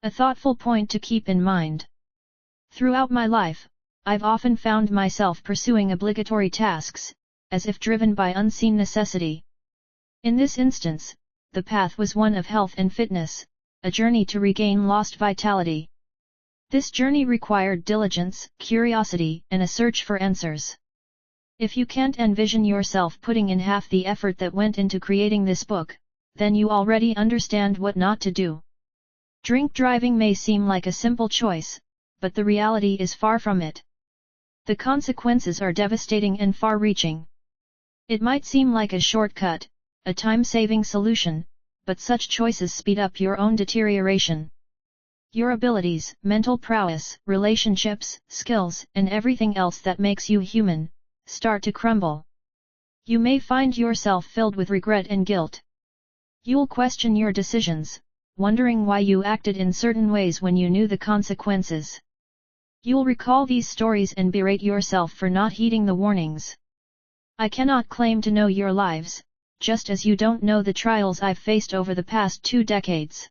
A thoughtful point to keep in mind. Throughout my life, I've often found myself pursuing obligatory tasks, as if driven by unseen necessity. In this instance, the path was one of health and fitness, a journey to regain lost vitality. This journey required diligence, curiosity, and a search for answers. If you can't envision yourself putting in half the effort that went into creating this book, then you already understand what not to do. Drink driving may seem like a simple choice, but the reality is far from it. The consequences are devastating and far-reaching. It might seem like a shortcut, a time-saving solution, but such choices speed up your own deterioration. Your abilities, mental prowess, relationships, skills, and everything else that makes you human, start to crumble. You may find yourself filled with regret and guilt. You'll question your decisions, wondering why you acted in certain ways when you knew the consequences. You'll recall these stories and berate yourself for not heeding the warnings. I cannot claim to know your lives, just as you don't know the trials I've faced over the past 2 decades.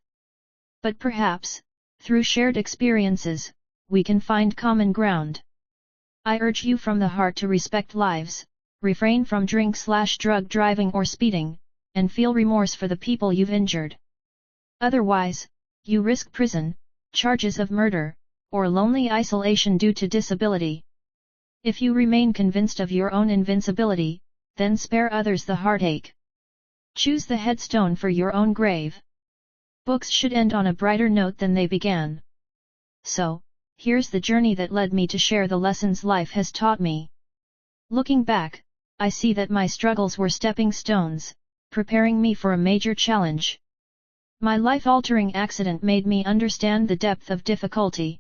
But perhaps, through shared experiences, we can find common ground. I urge you from the heart to respect lives, refrain from drink/drug driving or speeding, and feel remorse for the people you've injured. Otherwise, you risk prison, charges of murder, or lonely isolation due to disability. If you remain convinced of your own invincibility, then spare others the heartache. Choose the headstone for your own grave. Books should end on a brighter note than they began. So, here's the journey that led me to share the lessons life has taught me. Looking back, I see that my struggles were stepping stones, preparing me for a major challenge. My life-altering accident made me understand the depth of difficulty.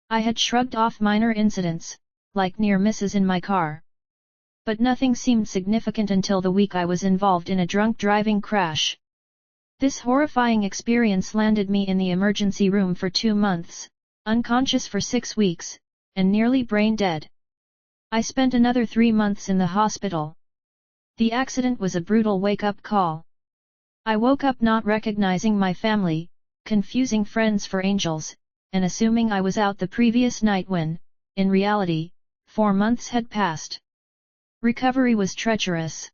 I had shrugged off minor incidents, like near misses in my car. But nothing seemed significant until the week I was involved in a drunk driving crash. This horrifying experience landed me in the emergency room for 2 months, unconscious for 6 weeks, and nearly brain dead. I spent another 3 months in the hospital. The accident was a brutal wake-up call. I woke up not recognizing my family, confusing friends for angels, and assuming I was out the previous night when, in reality, 4 months had passed. Recovery was treacherous.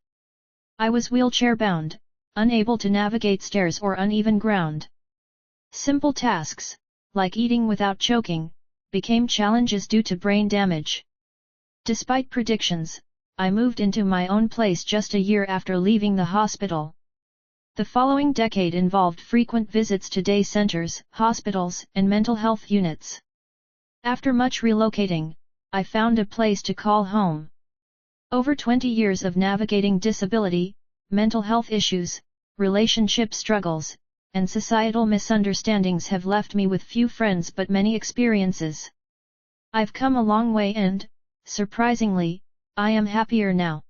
I was wheelchair-bound, unable to navigate stairs or uneven ground. Simple tasks, like eating without choking, became challenges due to brain damage. Despite predictions, I moved into my own place just a year after leaving the hospital. The following decade involved frequent visits to day centers, hospitals, and mental health units. After much relocating, I found a place to call home. Over 20 years of navigating disability, mental health issues, relationship struggles, and societal misunderstandings have left me with few friends but many experiences. I've come a long way and, surprisingly, I am happier now.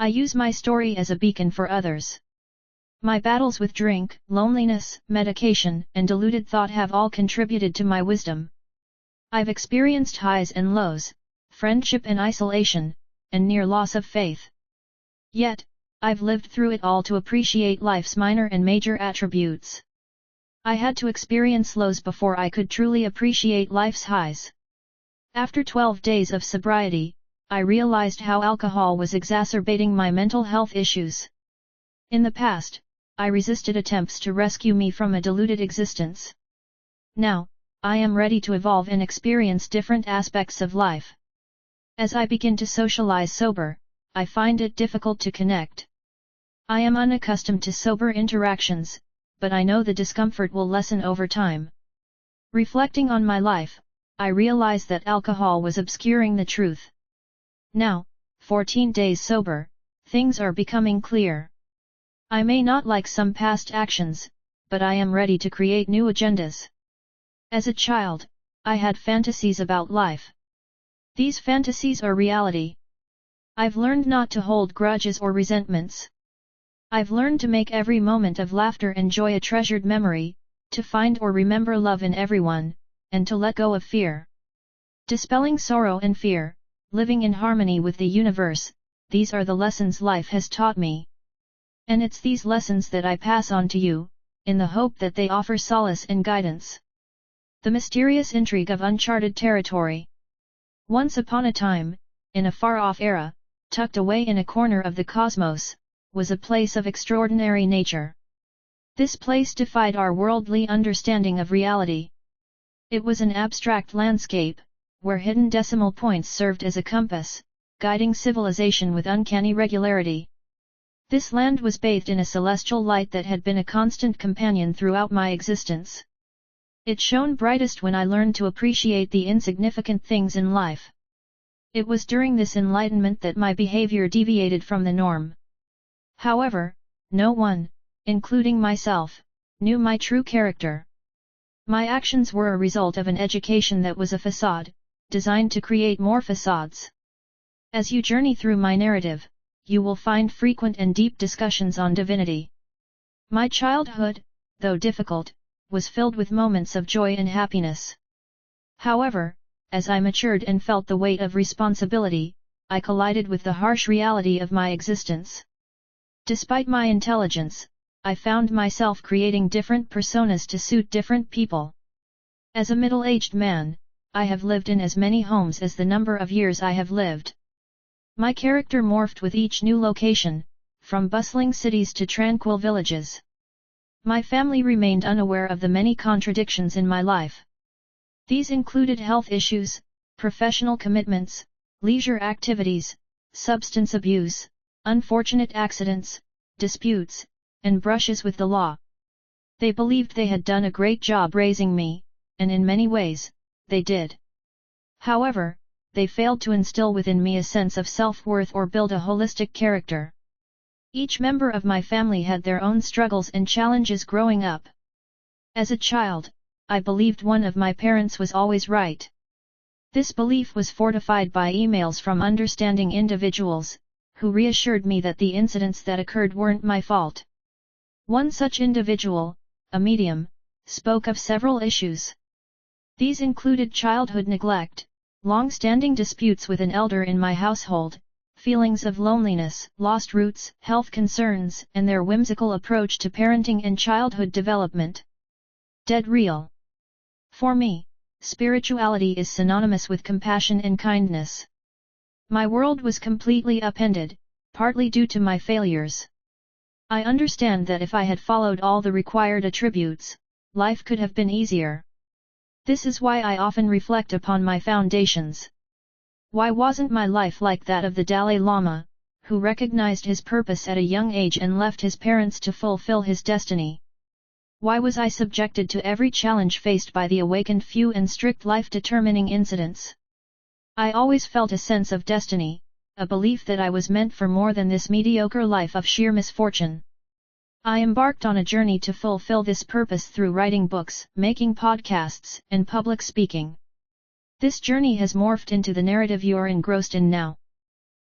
I use my story as a beacon for others. My battles with drink, loneliness, medication, and deluded thought have all contributed to my wisdom. I've experienced highs and lows, friendship and isolation, and near loss of faith. Yet, I've lived through it all to appreciate life's minor and major attributes. I had to experience lows before I could truly appreciate life's highs. After 12 days of sobriety, I realized how alcohol was exacerbating my mental health issues. In the past, I resisted attempts to rescue me from a deluded existence. Now, I am ready to evolve and experience different aspects of life. As I begin to socialize sober, I find it difficult to connect. I am unaccustomed to sober interactions, but I know the discomfort will lessen over time. Reflecting on my life, I realize that alcohol was obscuring the truth. Now, 14 days sober, things are becoming clear. I may not like some past actions, but I am ready to create new agendas. As a child, I had fantasies about life. These fantasies are reality. I've learned not to hold grudges or resentments. I've learned to make every moment of laughter and joy a treasured memory, to find or remember love in everyone, and to let go of fear. Dispelling sorrow and fear, living in harmony with the universe, these are the lessons life has taught me. And it's these lessons that I pass on to you, in the hope that they offer solace and guidance. The mysterious intrigue of uncharted territory. Once upon a time, in a far-off era, tucked away in a corner of the cosmos, was a place of extraordinary nature. This place defied our worldly understanding of reality. It was an abstract landscape, where hidden decimal points served as a compass, guiding civilization with uncanny regularity. This land was bathed in a celestial light that had been a constant companion throughout my existence. It shone brightest when I learned to appreciate the insignificant things in life. It was during this enlightenment that my behavior deviated from the norm. However, no one, including myself, knew my true character. My actions were a result of an education that was a facade, designed to create more facades. As you journey through my narrative, you will find frequent and deep discussions on divinity. My childhood, though difficult, was filled with moments of joy and happiness. However, as I matured and felt the weight of responsibility, I collided with the harsh reality of my existence. Despite my intelligence, I found myself creating different personas to suit different people. As a middle-aged man, I have lived in as many homes as the number of years I have lived. My character morphed with each new location, from bustling cities to tranquil villages. My family remained unaware of the many contradictions in my life. These included health issues, professional commitments, leisure activities, substance abuse, unfortunate accidents, disputes, and brushes with the law. They believed they had done a great job raising me, and in many ways, they did. However, they failed to instill within me a sense of self-worth or build a holistic character. Each member of my family had their own struggles and challenges growing up. As a child, I believed one of my parents was always right. This belief was fortified by emails from understanding individuals, who reassured me that the incidents that occurred weren't my fault. One such individual, a medium, spoke of several issues. These included childhood neglect, long-standing disputes with an elder in my household, feelings of loneliness, lost roots, health concerns, and their whimsical approach to parenting and childhood development. Dead real. For me, spirituality is synonymous with compassion and kindness. My world was completely upended, partly due to my failures. I understand that if I had followed all the required attributes, life could have been easier. This is why I often reflect upon my foundations. Why wasn't my life like that of the Dalai Lama, who recognized his purpose at a young age and left his parents to fulfill his destiny? Why was I subjected to every challenge faced by the awakened few and strict life-determining incidents? I always felt a sense of destiny, a belief that I was meant for more than this mediocre life of sheer misfortune. I embarked on a journey to fulfill this purpose through writing books, making podcasts, and public speaking. This journey has morphed into the narrative you're engrossed in now.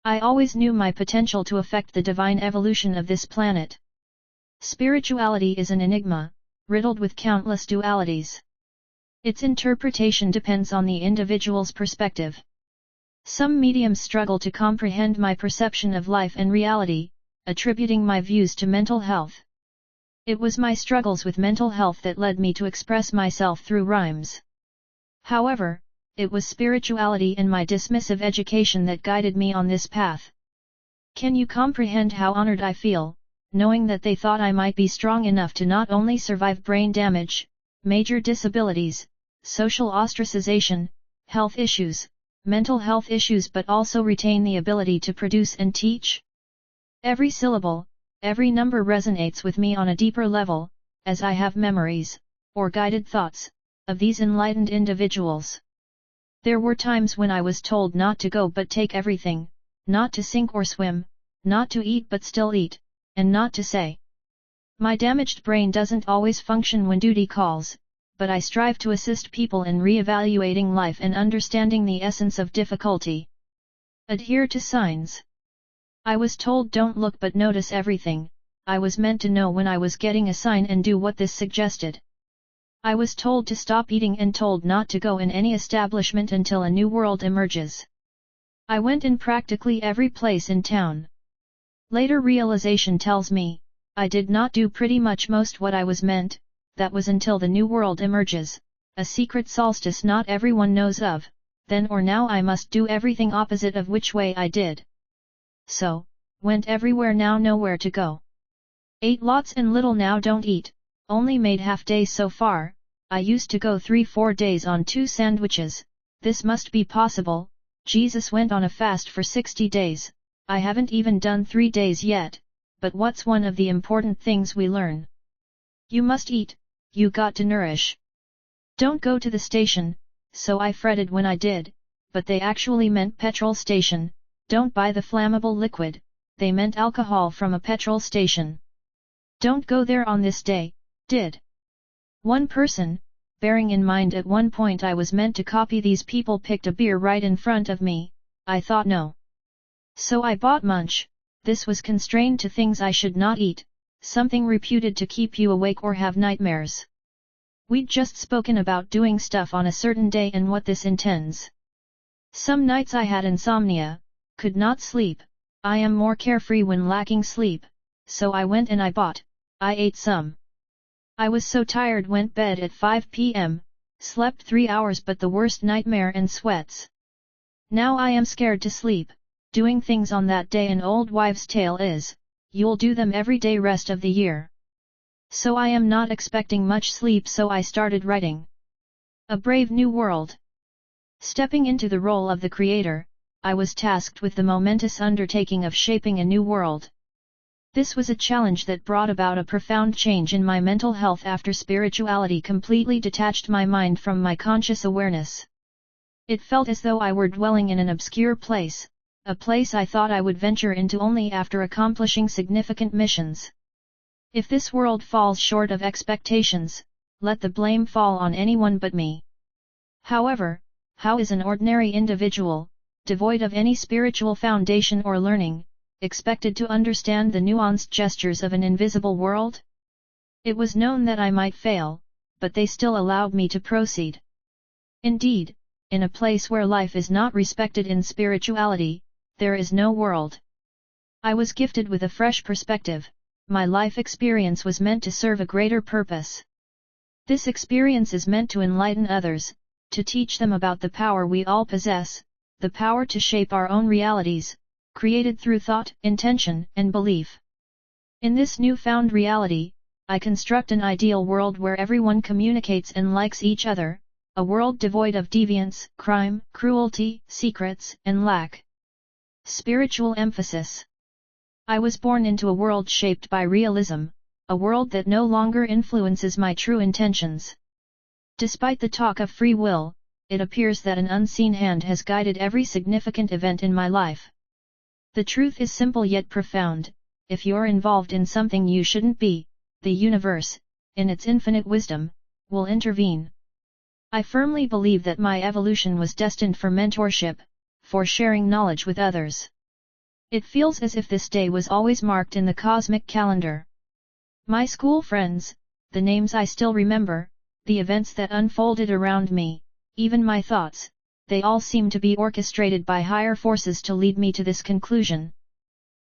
I always knew my potential to affect the divine evolution of this planet. Spirituality is an enigma, riddled with countless dualities. Its interpretation depends on the individual's perspective. Some mediums struggle to comprehend my perception of life and reality, attributing my views to mental health. It was my struggles with mental health that led me to express myself through rhymes. However, it was spirituality and my dismissive education that guided me on this path. Can you comprehend how honored I feel, knowing that they thought I might be strong enough to not only survive brain damage, major disabilities, social ostracization, health issues, mental health issues but also retain the ability to produce and teach? Every syllable, every number resonates with me on a deeper level, as I have memories, or guided thoughts, of these enlightened individuals. There were times when I was told not to go but take everything, not to sink or swim, not to eat but still eat, and not to say. My damaged brain doesn't always function when duty calls, but I strive to assist people in re-evaluating life and understanding the essence of difficulty. Adhere to signs. I was told don't look but notice everything. I was meant to know when I was getting a sign and do what this suggested. I was told to stop eating and told not to go in any establishment until a new world emerges. I went in practically every place in town. Later realization tells me, I did not do pretty much most what I was meant, that was until the new world emerges, a secret solstice not everyone knows of, then or now I must do everything opposite of which way I did. So, went everywhere now nowhere to go. Ate lots and little now don't eat, only made half days so far, I used to go 3-4 days on 2 sandwiches, this must be possible, Jesus went on a fast for 60 days, I haven't even done 3 days yet, but what's one of the important things we learn? You must eat, you got to nourish. Don't go to the station, so I fretted when I did, but they actually meant petrol station, don't buy the flammable liquid, they meant alcohol from a petrol station. Don't go there on this day, did one person, bearing in mind at one point I was meant to copy these people picked a beer right in front of me, I thought no. So I bought munch, this was constrained to things I should not eat, something reputed to keep you awake or have nightmares. We'd just spoken about doing stuff on a certain day and what this intends. Some nights I had insomnia, could not sleep, I am more carefree when lacking sleep, so I went and I ate some. I was so tired went bed at 5 p.m., slept 3 hours but the worst nightmare and sweats. Now I am scared to sleep, doing things on that day an old wives' tale is, you'll do them every day rest of the year. So I am not expecting much sleep so I started writing. A Brave New World. Stepping into the role of the creator, I was tasked with the momentous undertaking of shaping a new world. This was a challenge that brought about a profound change in my mental health after spirituality completely detached my mind from my conscious awareness. It felt as though I were dwelling in an obscure place, a place I thought I would venture into only after accomplishing significant missions. If this world falls short of expectations, let the blame fall on anyone but me. However, how is an ordinary individual, devoid of any spiritual foundation or learning, expected to understand the nuanced gestures of an invisible world? It was known that I might fail, but they still allowed me to proceed. Indeed, in a place where life is not respected in spirituality, there is no world. I was gifted with a fresh perspective, my life experience was meant to serve a greater purpose. This experience is meant to enlighten others, to teach them about the power we all possess, the power to shape our own realities, created through thought, intention, and belief. In this newfound reality, I construct an ideal world where everyone communicates and likes each other, a world devoid of deviance, crime, cruelty, secrets, and lack. Spiritual emphasis. I was born into a world shaped by realism, a world that no longer influences my true intentions. Despite the talk of free will, it appears that an unseen hand has guided every significant event in my life. The truth is simple yet profound, if you're involved in something you shouldn't be, the universe, in its infinite wisdom, will intervene. I firmly believe that my evolution was destined for mentorship, for sharing knowledge with others. It feels as if this day was always marked in the cosmic calendar. My school friends, the names I still remember, the events that unfolded around me, even my thoughts, they all seem to be orchestrated by higher forces to lead me to this conclusion.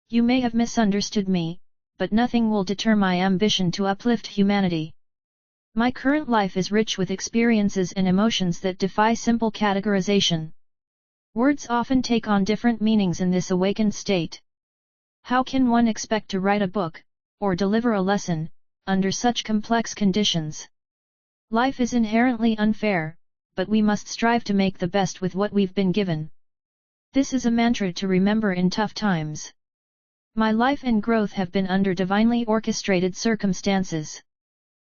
You may have misunderstood me, but nothing will deter my ambition to uplift humanity. My current life is rich with experiences and emotions that defy simple categorization. Words often take on different meanings in this awakened state. How can one expect to write a book, or deliver a lesson, under such complex conditions? Life is inherently unfair, but we must strive to make the best with what we've been given. This is a mantra to remember in tough times. My life and growth have been under divinely orchestrated circumstances.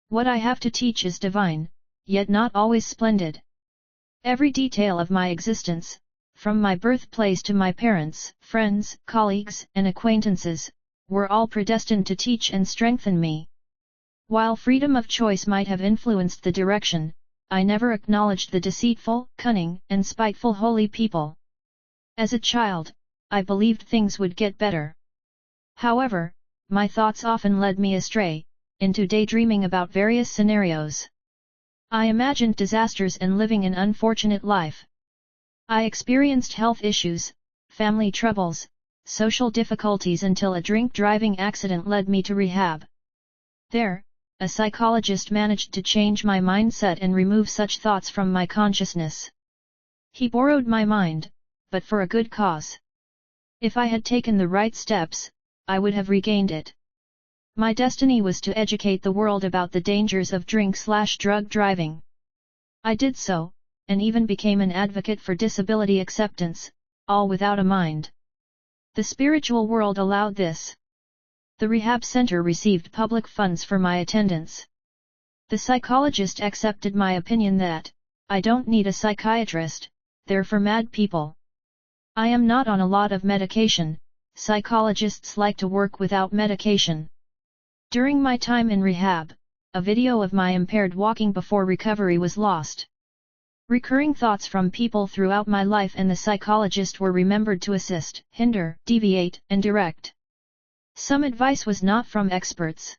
What I have to teach is divine, yet not always splendid. Every detail of my existence, from my birthplace to my parents, friends, colleagues, and acquaintances, were all predestined to teach and strengthen me. While freedom of choice might have influenced the direction, I never acknowledged the deceitful, cunning, and spiteful holy people. As a child, I believed things would get better. However, my thoughts often led me astray, into daydreaming about various scenarios. I imagined disasters and living an unfortunate life. I experienced health issues, family troubles, social difficulties until a drink-driving accident led me to rehab. There, a psychologist managed to change my mindset and remove such thoughts from my consciousness. He borrowed my mind, but for a good cause. If I had taken the right steps, I would have regained it. My destiny was to educate the world about the dangers of drink/drug driving. I did so, and even became an advocate for disability acceptance, all without a mind. The spiritual world allowed this. The rehab center received public funds for my attendance. The psychologist accepted my opinion that, I don't need a psychiatrist, they're for mad people. I am not on a lot of medication, psychologists like to work without medication. During my time in rehab, a video of my impaired walking before recovery was lost. Recurring thoughts from people throughout my life and the psychologist were remembered to assist, hinder, deviate, and direct. Some advice was not from experts.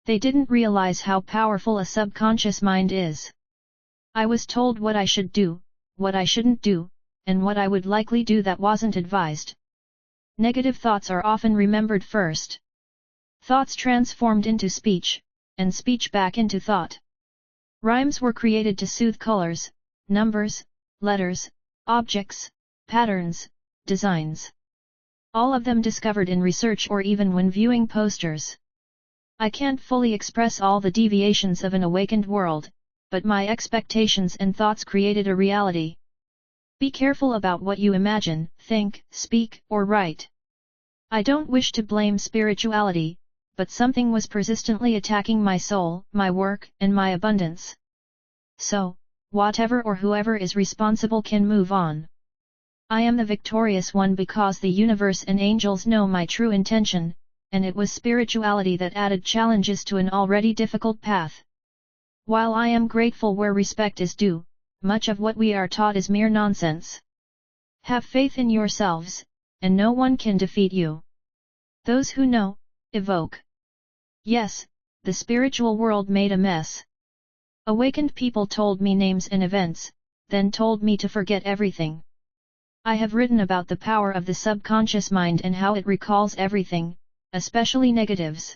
They didn't realize how powerful a subconscious mind is. I was told what I should do, what I shouldn't do, and what I would likely do that wasn't advised. Negative thoughts are often remembered first. Thoughts transformed into speech, and speech back into thought. Rhymes were created to soothe colors, numbers, letters, objects, patterns, designs. All of them discovered in research or even when viewing posters. I can't fully express all the deviations of an awakened world, but my expectations and thoughts created a reality. Be careful about what you imagine, think, speak, or write. I don't wish to blame spirituality, but something was persistently attacking my soul, my work, and my abundance. So, whatever or whoever is responsible can move on. I am the victorious one because the universe and angels know my true intention, and it was spirituality that added challenges to an already difficult path. While I am grateful where respect is due, much of what we are taught is mere nonsense. Have faith in yourselves, and no one can defeat you. Those who know, evoke. Yes, the spiritual world made a mess. Awakened people told me names and events, then told me to forget everything. I have written about the power of the subconscious mind and how it recalls everything, especially negatives.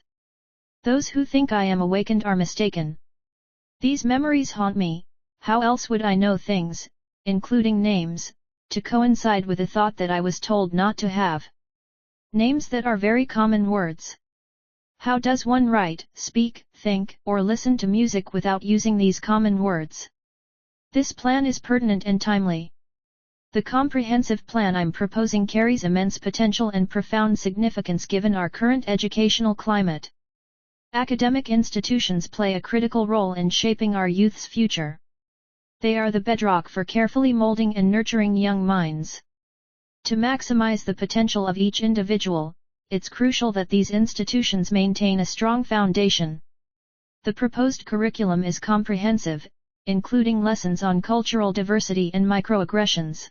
Those who think I am awakened are mistaken. These memories haunt me. How else would I know things, including names, to coincide with a thought that I was told not to have? Names that are very common words. How does one write, speak, think, or listen to music without using these common words? This plan is pertinent and timely. The comprehensive plan I'm proposing carries immense potential and profound significance given our current educational climate. Academic institutions play a critical role in shaping our youth's future. They are the bedrock for carefully molding and nurturing young minds. To maximize the potential of each individual, it's crucial that these institutions maintain a strong foundation. The proposed curriculum is comprehensive, including lessons on cultural diversity and microaggressions.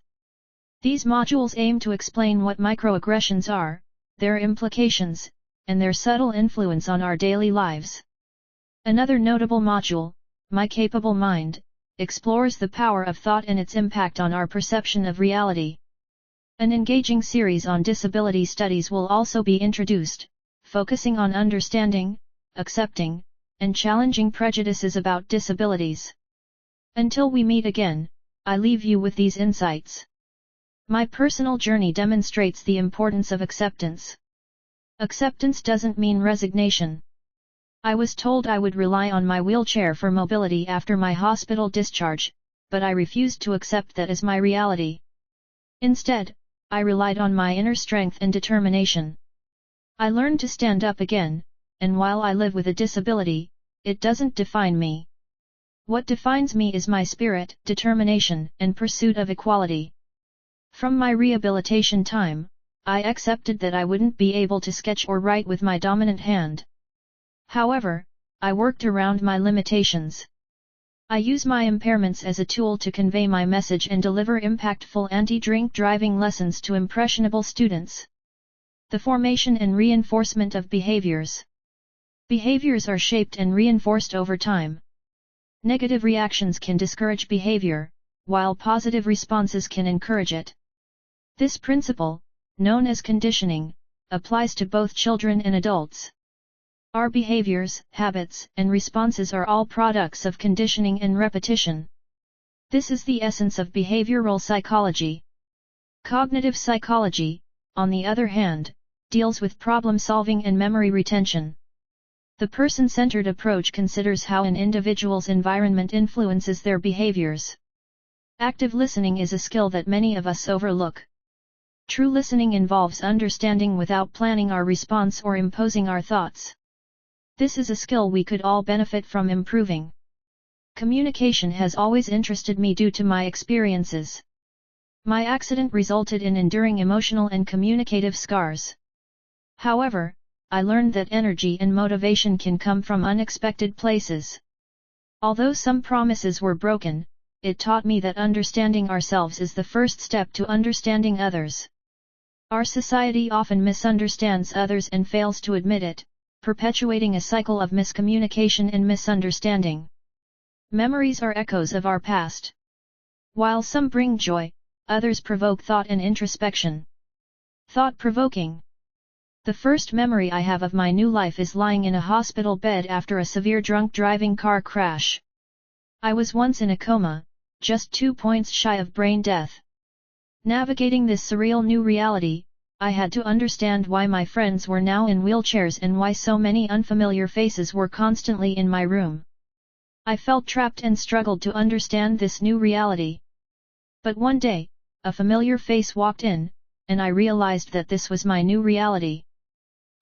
These modules aim to explain what microaggressions are, their implications, and their subtle influence on our daily lives. Another notable module, My Capable Mind, explores the power of thought and its impact on our perception of reality. An engaging series on disability studies will also be introduced, focusing on understanding, accepting, and challenging prejudices about disabilities. Until we meet again, I leave you with these insights. My personal journey demonstrates the importance of acceptance. Acceptance doesn't mean resignation. I was told I would rely on my wheelchair for mobility after my hospital discharge, but I refused to accept that as my reality. Instead, I relied on my inner strength and determination. I learned to stand up again, and while I live with a disability, it doesn't define me. What defines me is my spirit, determination, and pursuit of equality. From my rehabilitation time, I accepted that I wouldn't be able to sketch or write with my dominant hand. However, I worked around my limitations. I use my impairments as a tool to convey my message and deliver impactful anti-drink driving lessons to impressionable students. The formation and reinforcement of behaviors. Behaviors are shaped and reinforced over time. Negative reactions can discourage behavior, while positive responses can encourage it. This principle, known as conditioning, applies to both children and adults. Our behaviors, habits, and responses are all products of conditioning and repetition. This is the essence of behavioral psychology. Cognitive psychology, on the other hand, deals with problem-solving and memory retention. The person-centered approach considers how an individual's environment influences their behaviors. Active listening is a skill that many of us overlook. True listening involves understanding without planning our response or imposing our thoughts. This is a skill we could all benefit from improving. Communication has always interested me due to my experiences. My accident resulted in enduring emotional and communicative scars. However, I learned that energy and motivation can come from unexpected places. Although some promises were broken, it taught me that understanding ourselves is the first step to understanding others. Our society often misunderstands others and fails to admit it, perpetuating a cycle of miscommunication and misunderstanding. Memories are echoes of our past. While some bring joy, others provoke thought and introspection. Thought-provoking. The first memory I have of my new life is lying in a hospital bed after a severe drunk driving car crash. I was once in a coma, just 2 points shy of brain death. Navigating this surreal new reality, I had to understand why my friends were now in wheelchairs and why so many unfamiliar faces were constantly in my room. I felt trapped and struggled to understand this new reality. But one day, a familiar face walked in, and I realized that this was my new reality.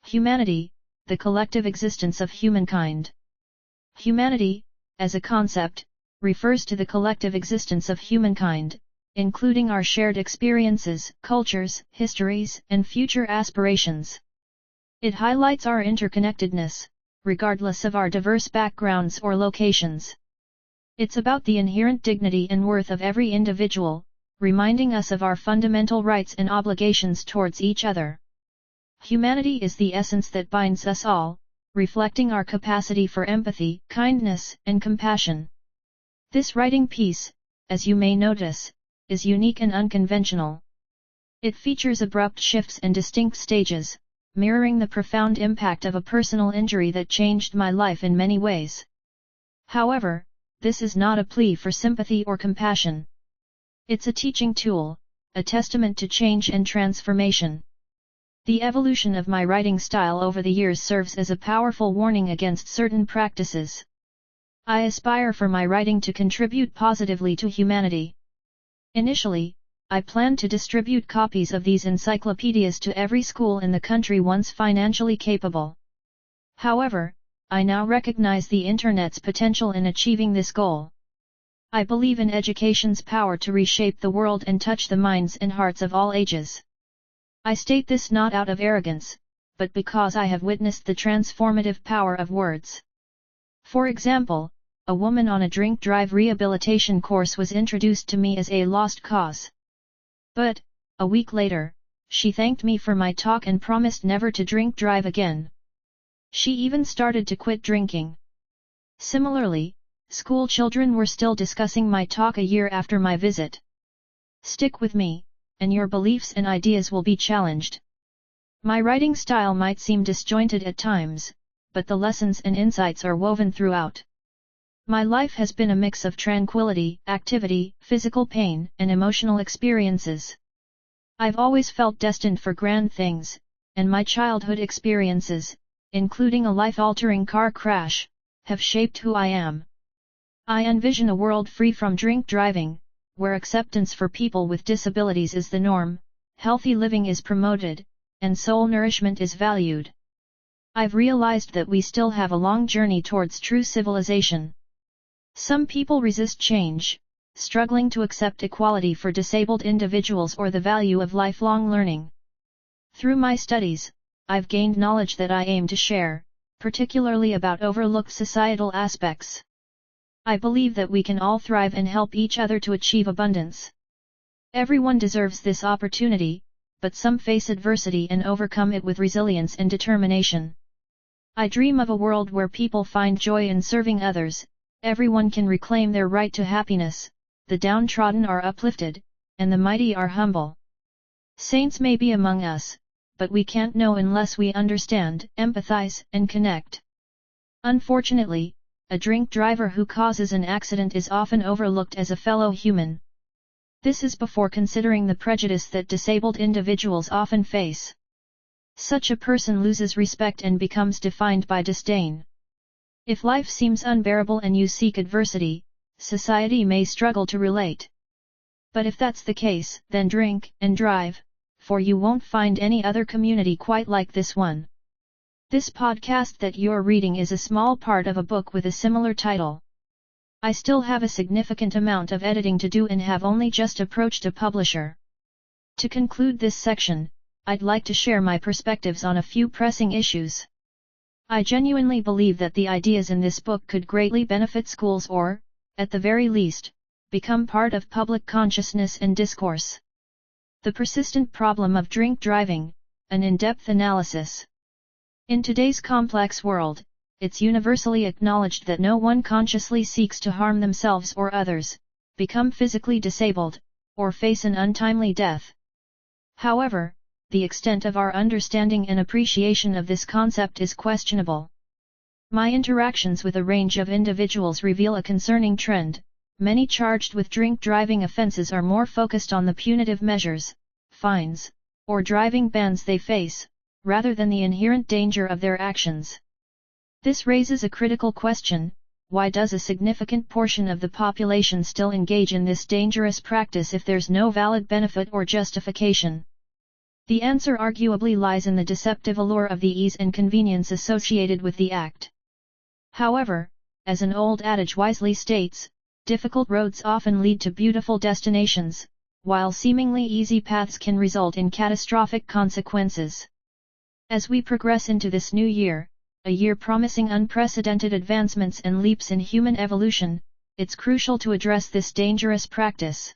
Humanity, the collective existence of humankind. Humanity, as a concept, refers to the collective existence of humankind, including our shared experiences, cultures, histories, and future aspirations. It highlights our interconnectedness, regardless of our diverse backgrounds or locations. It's about the inherent dignity and worth of every individual, reminding us of our fundamental rights and obligations towards each other. Humanity is the essence that binds us all, reflecting our capacity for empathy, kindness, and compassion. This writing piece, as you may notice, is unique and unconventional. It features abrupt shifts and distinct stages, mirroring the profound impact of a personal injury that changed my life in many ways. However, this is not a plea for sympathy or compassion. It's a teaching tool, a testament to change and transformation. The evolution of my writing style over the years serves as a powerful warning against certain practices. I aspire for my writing to contribute positively to humanity. Initially, I planned to distribute copies of these encyclopedias to every school in the country once financially capable. However, I now recognize the Internet's potential in achieving this goal. I believe in education's power to reshape the world and touch the minds and hearts of all ages. I state this not out of arrogance, but because I have witnessed the transformative power of words. For example, a woman on a drink-drive rehabilitation course was introduced to me as a lost cause. But, a week later, she thanked me for my talk and promised never to drink-drive again. She even started to quit drinking. Similarly, school children were still discussing my talk a year after my visit. Stick with me, and your beliefs and ideas will be challenged. My writing style might seem disjointed at times, but the lessons and insights are woven throughout. My life has been a mix of tranquility, activity, physical pain, and emotional experiences. I've always felt destined for grand things, and my childhood experiences, including a life-altering car crash, have shaped who I am. I envision a world free from drink driving, where acceptance for people with disabilities is the norm, healthy living is promoted, and soul nourishment is valued. I've realized that we still have a long journey towards true civilization. Some people resist change, struggling to accept equality for disabled individuals or the value of lifelong learning. Through my studies, I've gained knowledge that I aim to share, particularly about overlooked societal aspects. I believe that we can all thrive and help each other to achieve abundance. Everyone deserves this opportunity, but some face adversity and overcome it with resilience and determination. I dream of a world where people find joy in serving others, everyone can reclaim their right to happiness, the downtrodden are uplifted, and the mighty are humble. Saints may be among us, but we can't know unless we understand, empathize, and connect. Unfortunately, a drink driver who causes an accident is often overlooked as a fellow human. This is before considering the prejudice that disabled individuals often face. Such a person loses respect and becomes defined by disdain. If life seems unbearable and you seek adversity, society may struggle to relate. But if that's the case, then drink and drive, for you won't find any other community quite like this one. This podcast that you're reading is a small part of a book with a similar title. I still have a significant amount of editing to do and have only just approached a publisher. To conclude this section, I'd like to share my perspectives on a few pressing issues. I genuinely believe that the ideas in this book could greatly benefit schools or, at the very least, become part of public consciousness and discourse. The persistent problem of drink driving, an in-depth analysis. In today's complex world, it's universally acknowledged that no one consciously seeks to harm themselves or others, become physically disabled, or face an untimely death. However, the extent of our understanding and appreciation of this concept is questionable. My interactions with a range of individuals reveal a concerning trend. Many charged with drink driving offenses are more focused on the punitive measures, fines, or driving bans they face, rather than the inherent danger of their actions. This raises a critical question: why does a significant portion of the population still engage in this dangerous practice if there's no valid benefit or justification? The answer arguably lies in the deceptive allure of the ease and convenience associated with the act. However, as an old adage wisely states, difficult roads often lead to beautiful destinations, while seemingly easy paths can result in catastrophic consequences. As we progress into this new year, a year promising unprecedented advancements and leaps in human evolution, it's crucial to address this dangerous practice.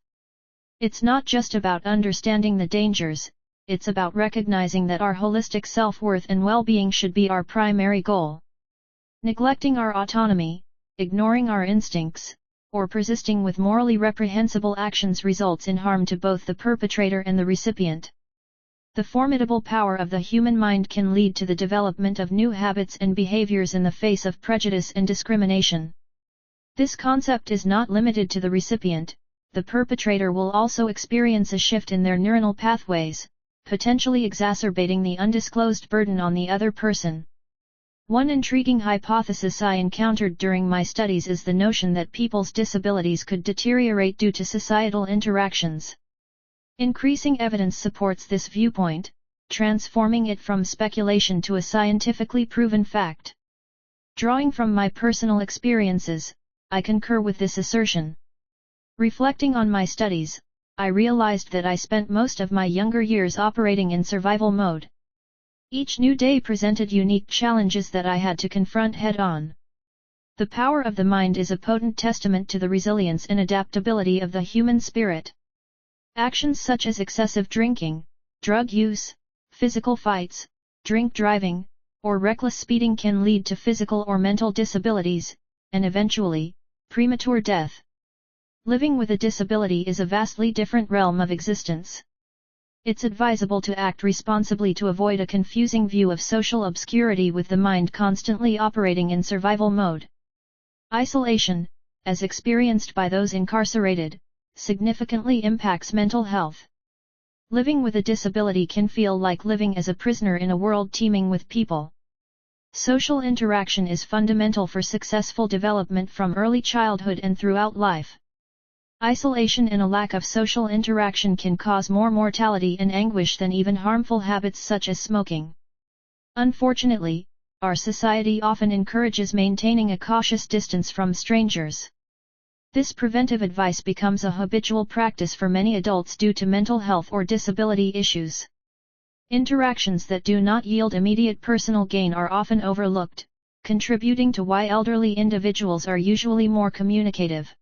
It's not just about understanding the dangers, it's about recognizing that our holistic self-worth and well-being should be our primary goal. Neglecting our autonomy, ignoring our instincts, or persisting with morally reprehensible actions results in harm to both the perpetrator and the recipient. The formidable power of the human mind can lead to the development of new habits and behaviors in the face of prejudice and discrimination. This concept is not limited to the recipient. The perpetrator will also experience a shift in their neuronal pathways, potentially exacerbating the undisclosed burden on the other person. One intriguing hypothesis I encountered during my studies is the notion that people's disabilities could deteriorate due to societal interactions. Increasing evidence supports this viewpoint, transforming it from speculation to a scientifically proven fact. Drawing from my personal experiences, I concur with this assertion. Reflecting on my studies, I realized that I spent most of my younger years operating in survival mode. Each new day presented unique challenges that I had to confront head-on. The power of the mind is a potent testament to the resilience and adaptability of the human spirit. Actions such as excessive drinking, drug use, physical fights, drink driving, or reckless speeding can lead to physical or mental disabilities, and eventually, premature death. Living with a disability is a vastly different realm of existence. It's advisable to act responsibly to avoid a confusing view of social obscurity with the mind constantly operating in survival mode. Isolation, as experienced by those incarcerated, significantly impacts mental health. Living with a disability can feel like living as a prisoner in a world teeming with people. Social interaction is fundamental for successful development from early childhood and throughout life. Isolation and a lack of social interaction can cause more mortality and anguish than even harmful habits such as smoking. Unfortunately, our society often encourages maintaining a cautious distance from strangers. This preventive advice becomes a habitual practice for many adults due to mental health or disability issues. Interactions that do not yield immediate personal gain are often overlooked, contributing to why elderly individuals are usually more communicative.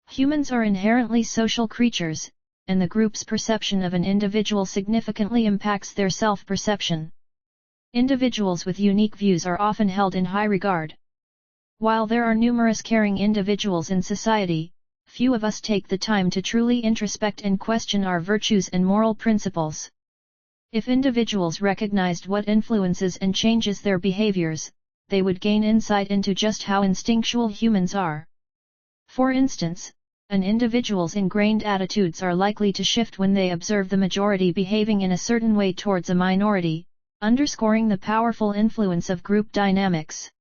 Humans are inherently social creatures, and the group's perception of an individual significantly impacts their self-perception. Individuals with unique views are often held in high regard. While there are numerous caring individuals in society, few of us take the time to truly introspect and question our virtues and moral principles. If individuals recognized what influences and changes their behaviors, they would gain insight into just how instinctual humans are. For instance, an individual's ingrained attitudes are likely to shift when they observe the majority behaving in a certain way towards a minority, underscoring the powerful influence of group dynamics.